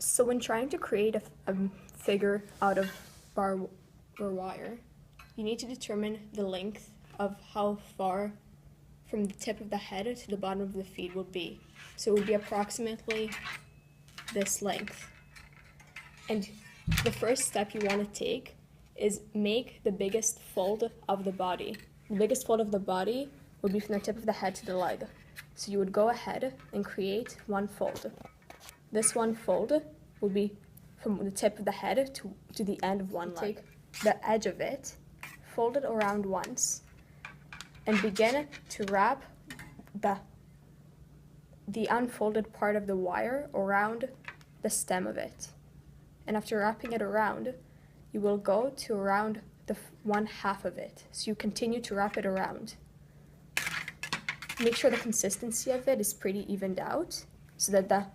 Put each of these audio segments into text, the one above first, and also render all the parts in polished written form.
So when trying to create a figure out of bar or wire, you need to determine the length of how far from the tip of the head to the bottom of the feet will be. So it would be approximately this length. And the first step you want to take is make the biggest fold of the body. The biggest fold of the body would be from the tip of the head to the leg. So you would go ahead and create one fold. This one fold would be from the tip of the head to the end of one leg. Take the edge of it, fold it around once, and begin to wrap the unfolded part of the wire around the stem of it. And after wrapping it around, you will go to around the one half of it. So you continue to wrap it around. Make sure the consistency of it is pretty evened out so that the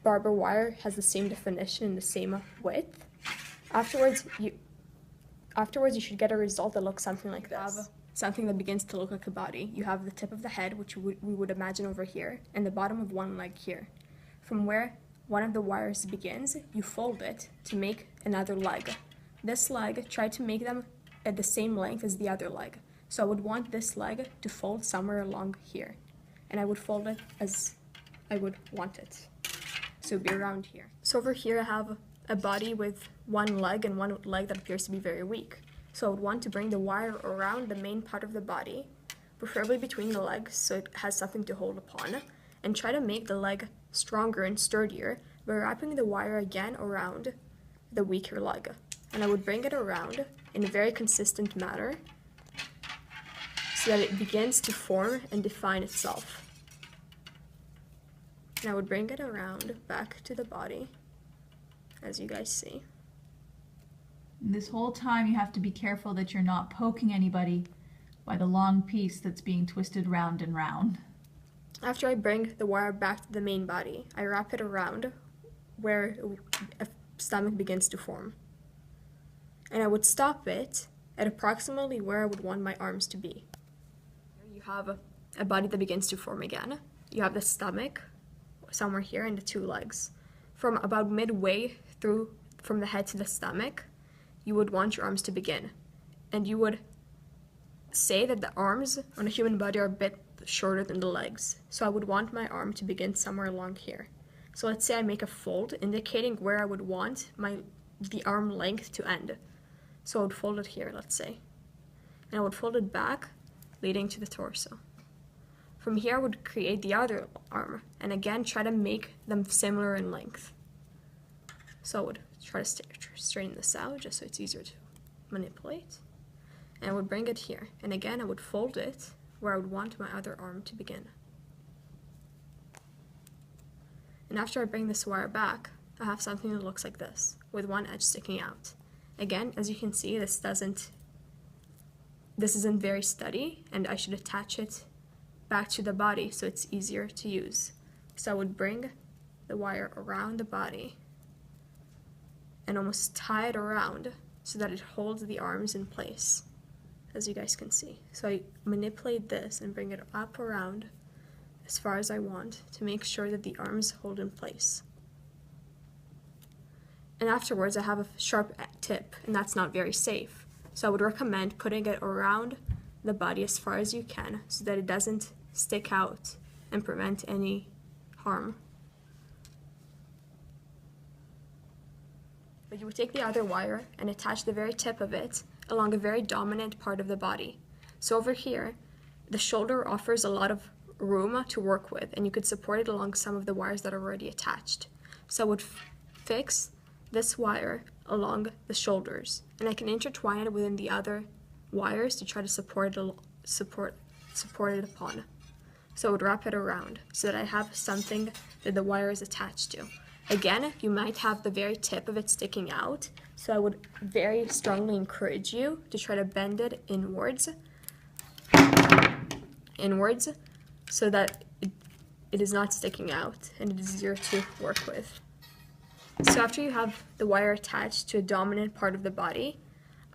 barber wire has the same definition and the same width. Afterwards, you should get a result that looks something like this. Something that begins to look like a body. You have the tip of the head, which we would imagine over here, and the bottom of one leg here. From where one of the wires begins, you fold it to make another leg. This leg, try to make them at the same length as the other leg. So I would want this leg to fold somewhere along here, and I would fold it as I would want it. So it would be around here. So over here I have a body with one leg and one leg that appears to be very weak. So I would want to bring the wire around the main part of the body, preferably between the legs so it has something to hold upon, and try to make the leg stronger and sturdier by wrapping the wire again around the weaker leg. And I would bring it around in a very consistent manner so that it begins to form and define itself. And I would bring it around back to the body, as you guys see. This whole time you have to be careful that you're not poking anybody by the long piece that's being twisted round and round. After I bring the wire back to the main body, I wrap it around where a stomach begins to form. And I would stop it at approximately where I would want my arms to be. Here you have a body that begins to form again. You have the stomach somewhere here and the two legs. From about midway through from the head to the stomach, you would want your arms to begin. And you would say that the arms on a human body are a bit shorter than the legs. So I would want my arm to begin somewhere along here. So let's say I make a fold indicating where I would want the arm length to end. So I would fold it here, let's say. And I would fold it back, leading to the torso. From here I would create the other arm, and again try to make them similar in length. So I would try to straighten this out just so it's easier to manipulate. And I would bring it here, and again I would fold it where I would want my other arm to begin. And after I bring this wire back, I have something that looks like this, with one edge sticking out. Again, as you can see, this isn't very steady, and I should attach it back to the body so it's easier to use. So I would bring the wire around the body and almost tie it around so that it holds the arms in place, as you guys can see. So I manipulate this and bring it up around as far as I want to make sure that the arms hold in place. And afterwards I have a sharp tip, and that's not very safe. So I would recommend putting it around the body as far as you can so that it doesn't stick out and prevent any harm. But you would take the other wire and attach the very tip of it along a very dominant part of the body. So over here, the shoulder offers a lot of room to work with, and you could support it along some of the wires that are already attached. So I would fix this wire along the shoulders, and I can intertwine it within the other wires to try to support it upon. So I would wrap it around so that I have something that the wire is attached to. Again, you might have the very tip of it sticking out, so I would very strongly encourage you to try to bend it inwards so that it is not sticking out and it is easier to work with. So after you have the wire attached to a dominant part of the body,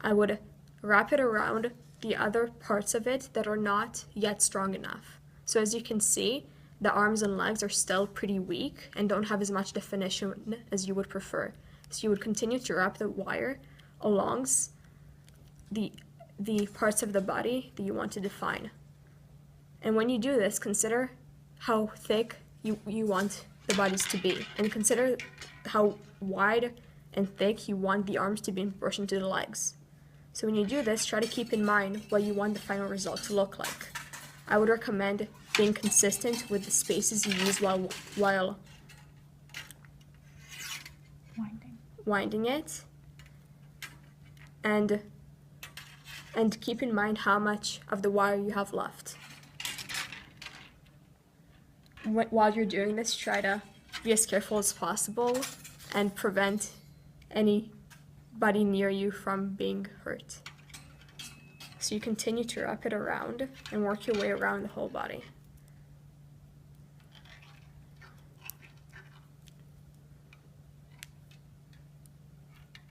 I would wrap it around the other parts of it that are not yet strong enough. So as you can see, the arms and legs are still pretty weak and don't have as much definition as you would prefer. So you would continue to wrap the wire along the parts of the body that you want to define. And when you do this, consider how thick you want the bodies to be, and consider how wide and thick you want the arms to be in proportion to the legs. So when you do this, try to keep in mind what you want the final result to look like. I would recommend being consistent with the spaces you use while winding it, and keep in mind how much of the wire you have left. While you're doing this, try to be as careful as possible and prevent anybody near you from being hurt. So you continue to wrap it around and work your way around the whole body.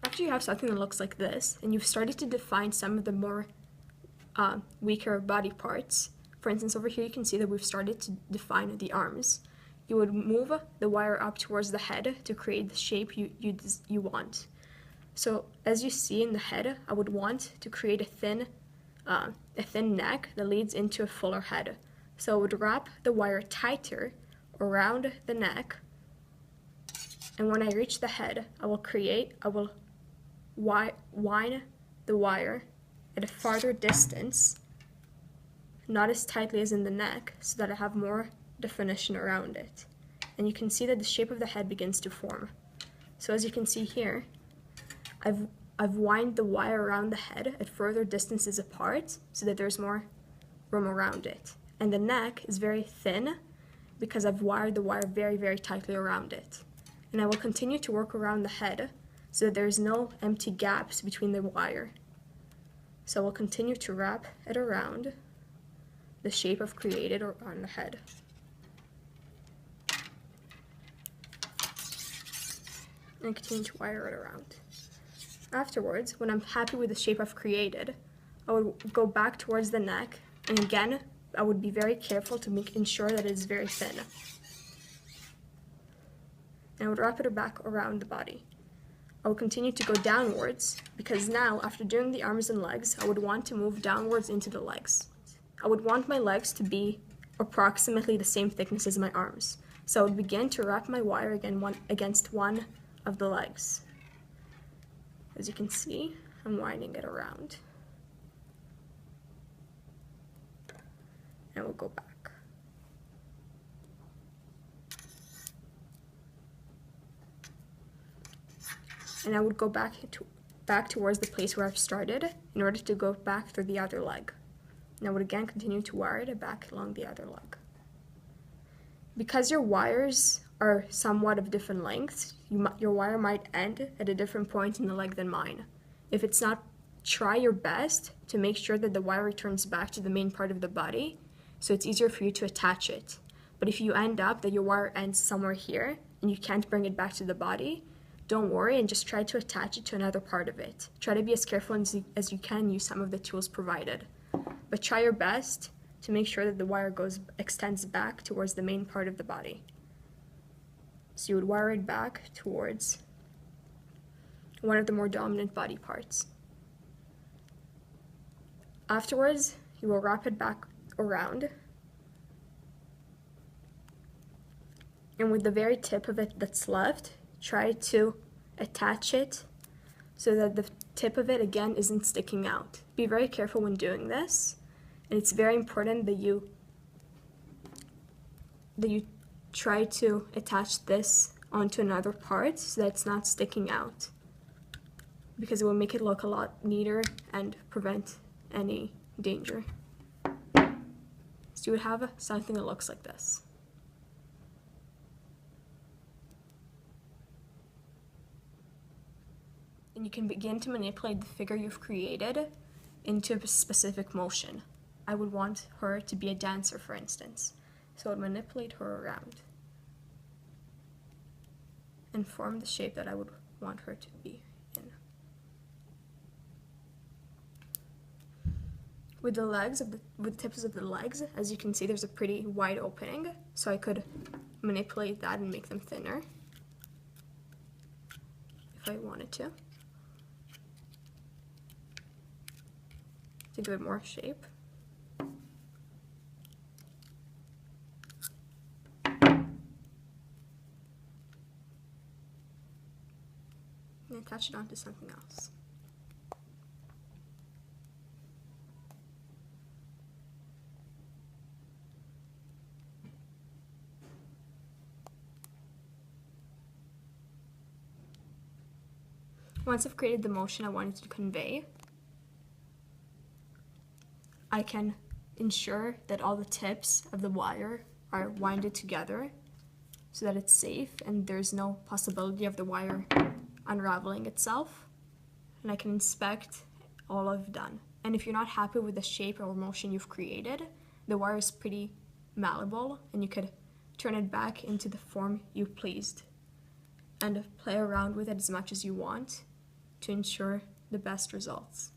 After you have something that looks like this, and you've started to define some of the more weaker body parts, for instance, over here you can see that we've started to define the arms. You would move the wire up towards the head to create the shape you want. So as you see in the head, I would want to create a thin neck that leads into a fuller head. So I would wrap the wire tighter around the neck, and when I reach the head, I will wind the wire at a farther distance, not as tightly as in the neck, so that I have more definition around it. And you can see that the shape of the head begins to form. So as you can see here, I've wound the wire around the head at further distances apart so that there's more room around it. And the neck is very thin because I've wired the wire very, very tightly around it. And I will continue to work around the head so that there's no empty gaps between the wire. So I will continue to wrap it around the shape I've created on the head. And continue to wire it around. Afterwards, when I'm happy with the shape I've created, I would go back towards the neck, and again, I would be very careful to ensure that it is very thin. And I would wrap it back around the body. I will continue to go downwards, because now, after doing the arms and legs, I would want to move downwards into the legs. I would want my legs to be approximately the same thickness as my arms. So I would begin to wrap my wire again against one of the legs. As you can see, I'm winding it around. And we'll go back. And I would go back towards the place where I've started in order to go back through the other leg. And I would again continue to wire it back along the other leg. Because your wires are somewhat of different lengths, your wire might end at a different point in the leg than mine. If it's not, try your best to make sure that the wire returns back to the main part of the body, so it's easier for you to attach it. But if you end up that your wire ends somewhere here and you can't bring it back to the body, don't worry and just try to attach it to another part of it. Try to be as careful as you can, use some of the tools provided. But try your best to make sure that the wire extends back towards the main part of the body. So you would wire it back towards one of the more dominant body parts. Afterwards, you will wrap it back around, and with the very tip of it that's left, try to attach it so that the tip of it again isn't sticking out. Be very careful when doing this, and it's very important that you try to attach this onto another part so that it's not sticking out, because it will make it look a lot neater and prevent any danger. So you would have something that looks like this. And you can begin to manipulate the figure you've created into a specific motion. I would want her to be a dancer, for instance. So I would manipulate her around and form the shape that I would want her to be in. With the legs with the tips of the legs, as you can see, there's a pretty wide opening, so I could manipulate that and make them thinner if I wanted to give it more shape. And attach it onto something else. Once I've created the motion I wanted to convey, I can ensure that all the tips of the wire are winded together so that it's safe and there's no possibility of the wire unraveling itself. And I can inspect all I've done. And if you're not happy with the shape or motion you've created, the wire is pretty malleable and you could turn it back into the form you pleased and play around with it as much as you want to ensure the best results.